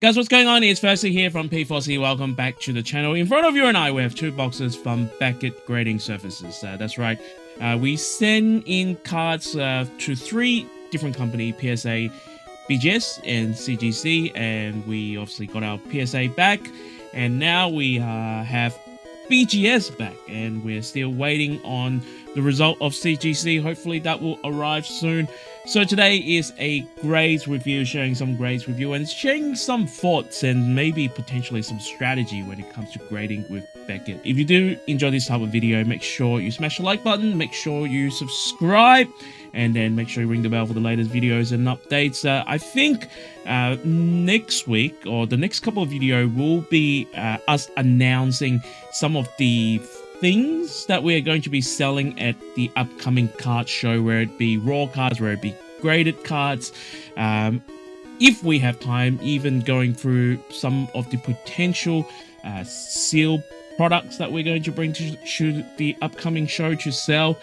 Guys, what's going on? It's Percy here from P4C. Welcome back to the channel. In front of you and I, we have two boxes from Beckett Grading Services. That's right. We send in cards to three different companies, PSA, BGS, and CGC, and we obviously got our PSA back, and now we have BGS back, and we're still waiting on the result of CGC. Hopefully that will arrive soon. So today is a grades review, sharing some grades review and sharing some thoughts and maybe potentially some strategy when it comes to grading with Beckett. If you do enjoy this type of video, make sure you smash the like button, make sure you subscribe, and then make sure you ring the bell for the latest videos and updates. I think next week or the next couple of videos will be us announcing some of the things that we are going to be selling at the upcoming card show, where it be raw cards, where it be graded cards. If we have time, even going through some of the potential sealed products that we're going to bring to the upcoming show to sell.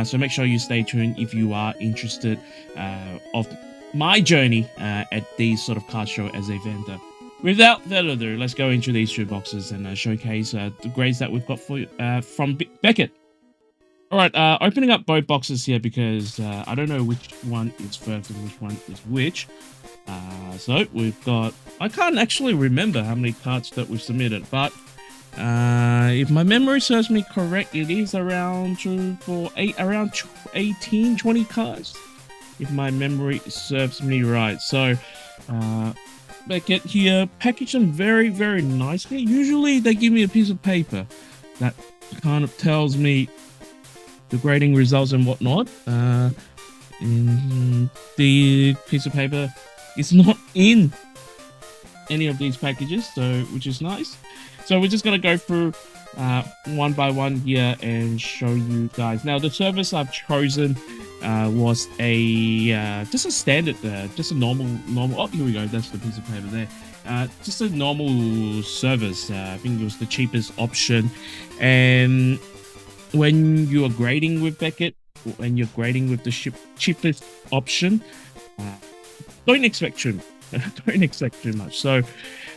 So make sure you stay tuned if you are interested of my journey at these sort of card show as a vendor. Without further ado, let's go into these two boxes and showcase the grades that we've got for from Beckett. Alright, opening up both boxes here because I don't know which one is first and which one is which. So we've got, I can't actually remember how many cards that we've submitted, but if my memory serves me correct, it is around 18, 20 cards, if my memory serves me right. So Beckett here packaged them very, very nicely. Usually they give me a piece of paper that kind of tells me the grading results and whatnot. The piece of paper is not in any of these packages, so which is nice. So we're just gonna go through one by one here and show you guys. Now the service I've chosen was a just a standard, just a normal. Oh, here we go. That's the piece of paper there. Just a normal service. I think it was the cheapest option. And when you are grading with Beckett, when you're grading with the cheapest option, don't expect too much. So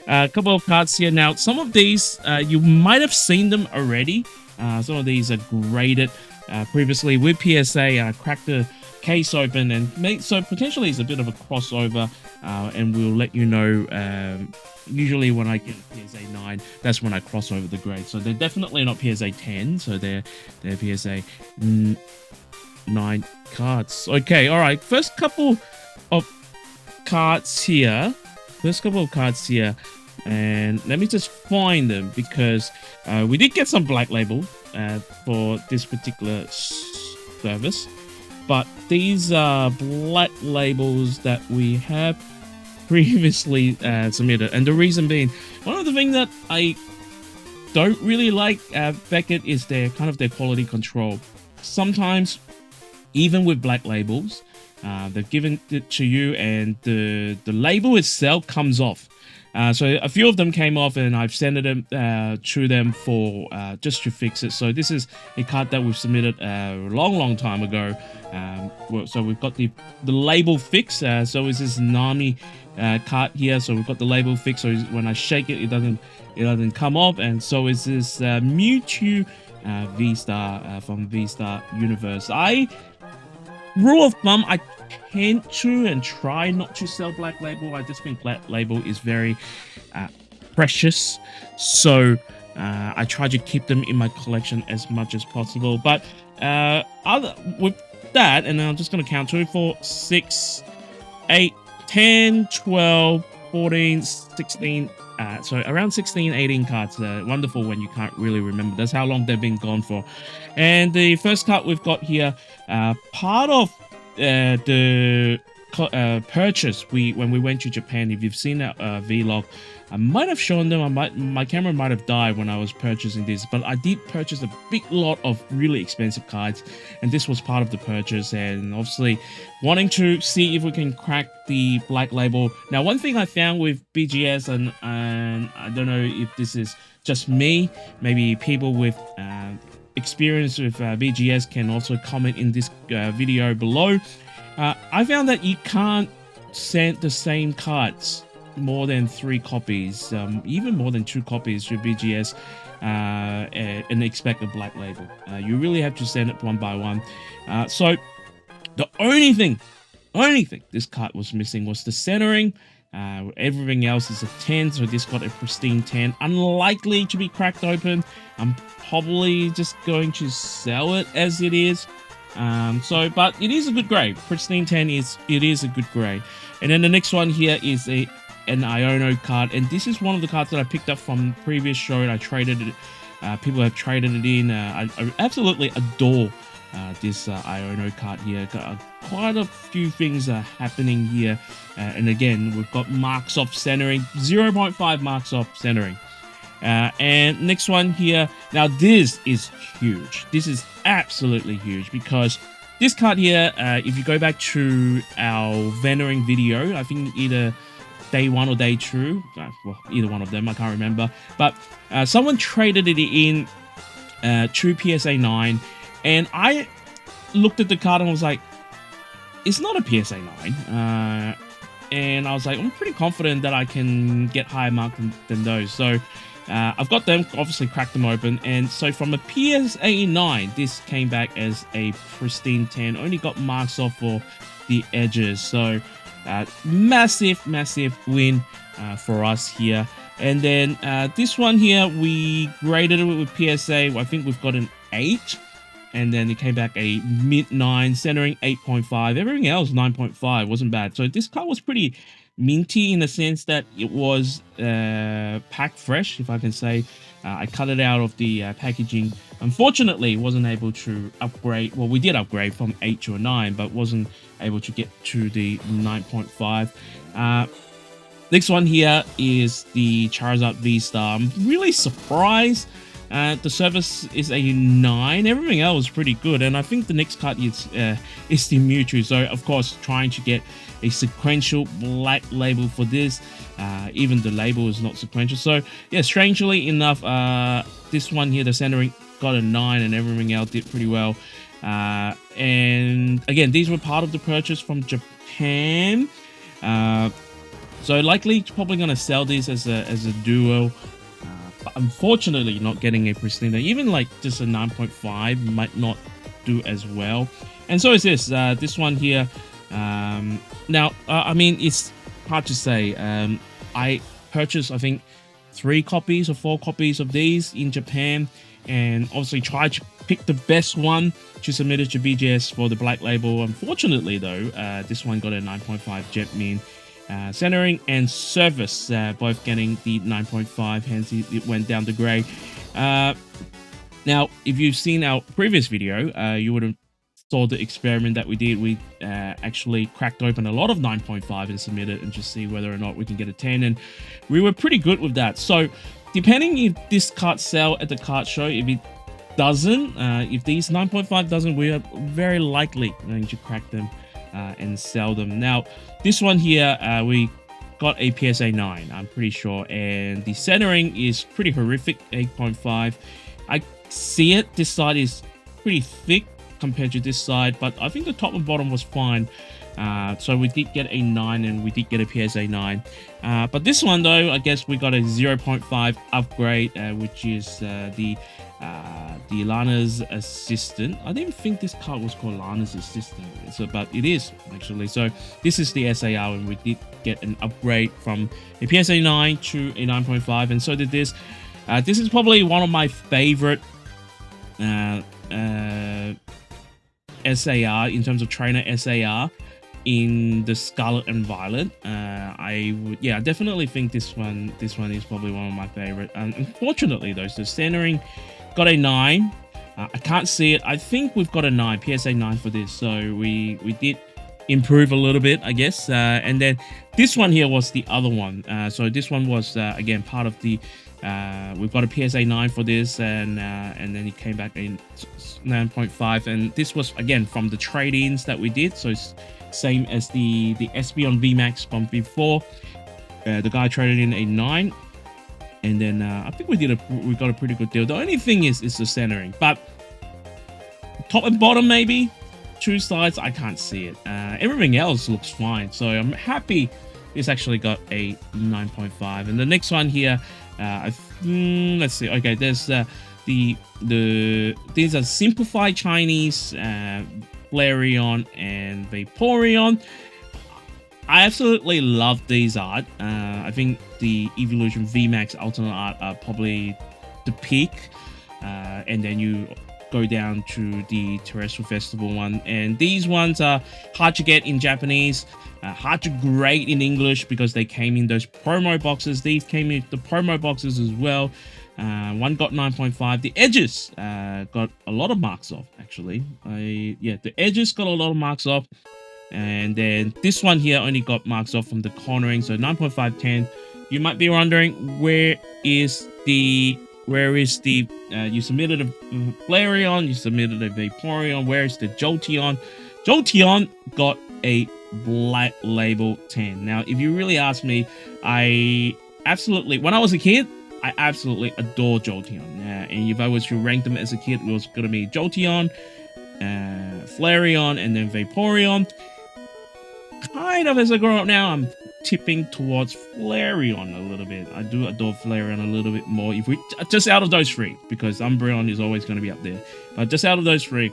a couple of cards here. Now some of these you might have seen them already. Some of these are graded previously with PSA. I cracked the case open and so potentially it's a bit of a crossover, and we'll let you know. Usually when I get a PSA 9, that's when I cross over the grade. So they're definitely not PSA 10, so they're PSA 9 cards. Okay, all right. First couple of cards here. And let me just find them because we did get some black label for this particular service, but these are black labels that we have previously submitted. And the reason being, one of the things that I don't really like Beckett is their quality control. Sometimes even with black labels, they've given it to you and the label itself comes off. So a few of them came off and I've sent them to them for just to fix it. So this is a card that we've submitted a long time ago. So we've got the label fix. So is this Nami card here. So we've got the label fix. So when I shake it, it doesn't come off. And so is this Mewtwo V-Star from V-Star Universe. Rule of thumb, I tend to and try not to sell black label. I just think black label is very precious, so I try to keep them in my collection as much as possible. But with that, and I'm just going to count 2, 4, 6, 8, 10, 12, 14, 16, so around 16, 18 cards. Wonderful when you can't really remember. That's how long they've been gone for. And the first card we've got here, part of the purchase when we went to Japan. If you've seen that vlog, I might have shown them. My camera might have died when I was purchasing this, but I did purchase a big lot of really expensive cards, and this was part of the purchase. And obviously wanting to see if we can crack the black label. Now one thing I found with BGS, and I don't know if this is just me, maybe people with experience with BGS can also comment in this video below. I found that you can't send the same cards more than 3 copies, even more than 2 copies to BGS and expect a black label. You really have to send it one by one. So the only thing this card was missing was the centering. Everything else is a 10, so this got a pristine 10. Unlikely to be cracked open. I'm probably just going to sell it as it is. But it is a good grade. Pristine 10 is a good grade. And then the next one here is an Iono card, and this is one of the cards that I picked up from the previous show, and I traded it. People have traded it in. I absolutely adore this Iono card here. Quite a few things are happening here, and again, we've got marks off centering, 0.5 marks off centering. And next one here. Now this is huge. This is absolutely huge, because this card here, if you go back to our vendoring video, I think either day 1 or day 2, well, either one of them, I can't remember, but someone traded it in to PSA 9, and I looked at the card and was like, it's not a PSA 9, and I was like, I'm pretty confident that I can get higher mark than those. So I've got them, obviously cracked them open, and so from a PSA 9, this came back as a pristine 10, only got marks off for the edges. So massive win for us here. And then this one here, we graded it with PSA. I think we've got an 8, and then it came back a mid 9, centering 8.5. Everything else 9.5, wasn't bad. So this card was pretty minty in the sense that it was packed fresh, if I can say. I cut it out of the packaging. Unfortunately, wasn't able to upgrade. Well, we did upgrade from 8 to a 9, but wasn't able to get to the 9.5. Next one here is the Charizard V-Star. I'm really surprised. The service is a 9. Everything else is pretty good, and I think the next card is the Mewtwo. So, of course, trying to get a sequential black label for this. Even the label is not sequential. So, yeah, strangely enough, this one here, the centering, got a 9, and everything else did pretty well. And again, these were part of the purchase from Japan. So likely probably going to sell these as a duo. But unfortunately, not getting a pristine. Even like just a 9.5 might not do as well. And so is this. This one here. Now, I mean, it's hard to say. I purchased, I think, 3 copies or 4 copies of these in Japan, and obviously tried to pick the best one to submit it to BGS for the black label. Unfortunately, though, this one got a 9.5 Jetmin. Centering and service both getting the 9.5, hence it went down the grade. Now, if you've seen our previous video, you would have saw the experiment that we did. We actually cracked open a lot of 9.5 and submitted and just see whether or not we can get a 10, and we were pretty good with that. So depending if this card sell at the card show, if it doesn't, if these 9.5 doesn't, we are very likely going to crack them and sell them. Now, this one here, we got a PSA 9, I'm pretty sure, and the centering is pretty horrific, 8.5. I see it, this side is pretty thick compared to this side, but I think the top and bottom was fine. So we did get a 9, and we did get a PSA 9. But this one, though, I guess we got a 0.5 upgrade, which is the Lana's Assistant. I didn't think this card was called Lana's Assistant, but it is, actually. So this is the SAR, and we did get an upgrade from a PSA 9 to a 9.5, and so did this. This is probably one of my favorite SAR, in terms of trainer SAR, in the Scarlet and Violet. I definitely think this one is probably one of my favorite. Unfortunately, though, the centering got a 9. I can't see it. I think we've got a 9, PSA 9 for this, so we did improve a little bit, I guess. And then this one here was the other one. So this one was again part of the we've got a PSA 9 for this, and then it came back in 9.5, and this was again from the trade-ins that we did. So it's same as the SB on VMAX from before. The guy traded in a 9, and then I think we got a pretty good deal. The only thing is the centering, but top and bottom maybe 2 sides I can't see it. Everything else looks fine, so I'm happy This actually got a 9.5. And the next one here, let's see. Okay, there's these are simplified Chinese, Flareon and Vaporeon. I absolutely love these art. I think the Eeveelution VMAX alternate art are probably the peak, and then you go down to the Terrestrial Festival one, and these ones are hard to get in Japanese, hard to grade in English because they came in those promo boxes. These came in the promo boxes as well. One got 9.5. The edges got a lot of marks off, actually. The edges got a lot of marks off. And then this one here only got marks off from the cornering, so 9.5, 10. You might be wondering, where is the you submitted a Flareon, you submitted a Vaporeon, where is the Jolteon? Jolteon got a Black Label 10. Now, if you really ask me, when I was a kid, I absolutely adore Jolteon. And if I was to rank them as a kid, it was going to be Jolteon, Flareon, and then Vaporeon. Kind of as I grow up now, I'm tipping towards Flareon a little bit. I do adore Flareon a little bit more. If we just out of those three, because Umbreon is always going to be up there, but just out of those three.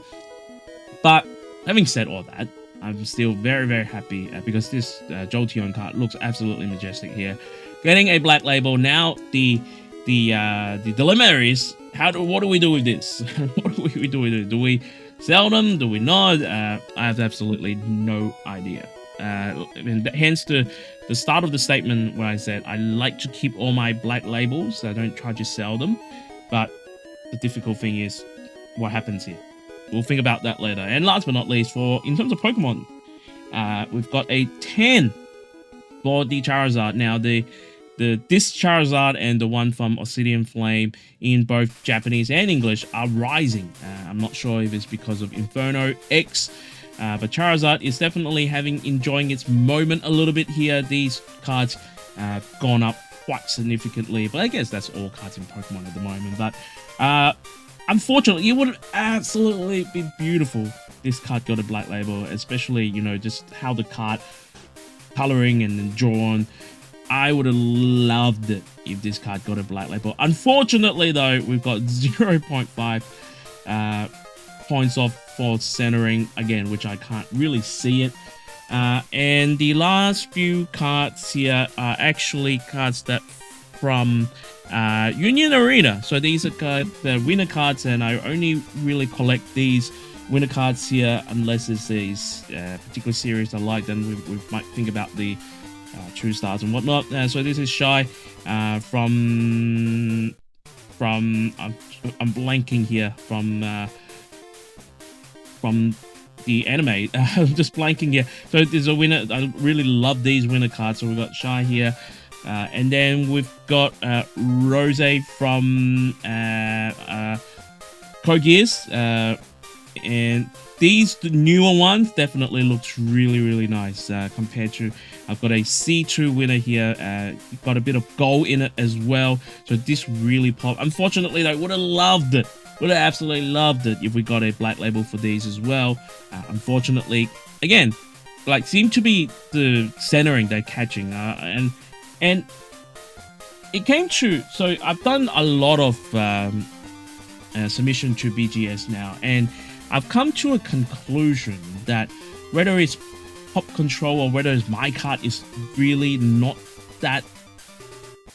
But having said all that, I'm still very, very happy because this Jolteon card looks absolutely majestic here. Getting a Black Label now. The dilemma is what do we do with this? What do we do with it? Do we sell them? Do we not? I have absolutely no idea. And hence the start of the statement where I said I like to keep all my Black Labels. I don't try to sell them. But the difficult thing is what happens here. We'll think about that later. And last but not least, in terms of Pokemon, we've got a 10 for the Charizard. Now this Charizard and the one from Obsidian Flame in both Japanese and English are rising. I'm not sure if it's because of Inferno X, but Charizard is definitely enjoying its moment a little bit here. These cards have gone up quite significantly, but I guess that's all cards in Pokemon at the moment. But unfortunately, it would have absolutely been beautiful if this card got a Black Label, especially, just how the card coloring and drawn. I would have loved it if this card got a Black Label. Unfortunately, though, we've got 0.5 points off for centering, again, which I can't really see it. And the last few cards here are actually cards that from Union Arena. So these are the winner cards, and I only really collect these winner cards here unless it's these particular series I like. Then we might think about the True Stars and whatnot. So this is Shy from I'm blanking here from the anime. I'm just blanking here. So there's a winner. I really love these winner cards. So we've got Shy here, and then we've got Rose from Code Geass, and the newer ones definitely looks really, really nice compared to. I've got a C2 winner here. Got a bit of gold in it as well. So this really popped. Unfortunately, I would have loved it. Would have absolutely loved it if we got a Black Label for these as well. Unfortunately, again, seem to be the centering they're catching. And it came true. So I've done a lot of submission to BGS now, and I've come to a conclusion that whether it's Pop Control or whether it's my card is really not that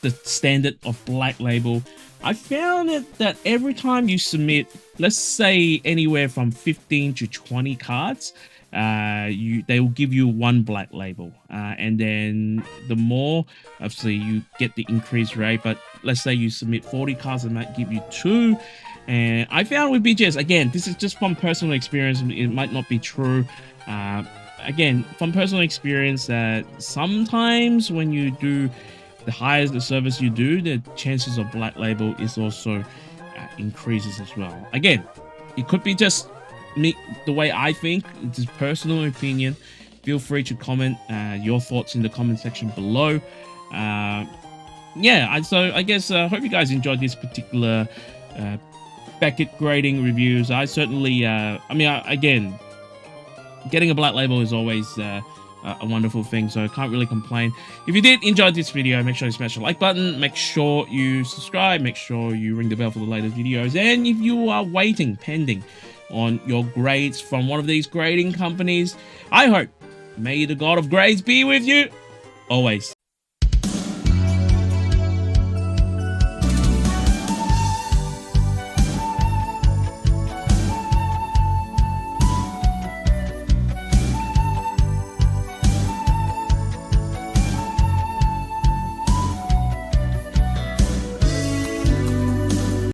the standard of Black Label. I found it that every time you submit, let's say anywhere from 15 to 20 cards, they will give you one Black Label, and then the more, obviously, you get the increased rate. But let's say you submit 40 cards, it might give you 2. And I found with BGS, again, this is just from personal experience, it might not be true. Again, from personal experience, sometimes when you do the higher the service you do, the chances of Black Label is also increases as well. Again, it could be just me, the way I think. It's just personal opinion. Feel free to comment your thoughts in the comment section below. So I guess hope you guys enjoyed this particular Beckett grading reviews. I certainly, again, getting a Black Label is always a wonderful thing, so I can't really complain. If you did enjoy this video, make sure you smash the like button, make sure you subscribe, make sure you ring the bell for the latest videos, and if you are waiting, pending on your grades from one of these grading companies, I hope, may the god of grades be with you always.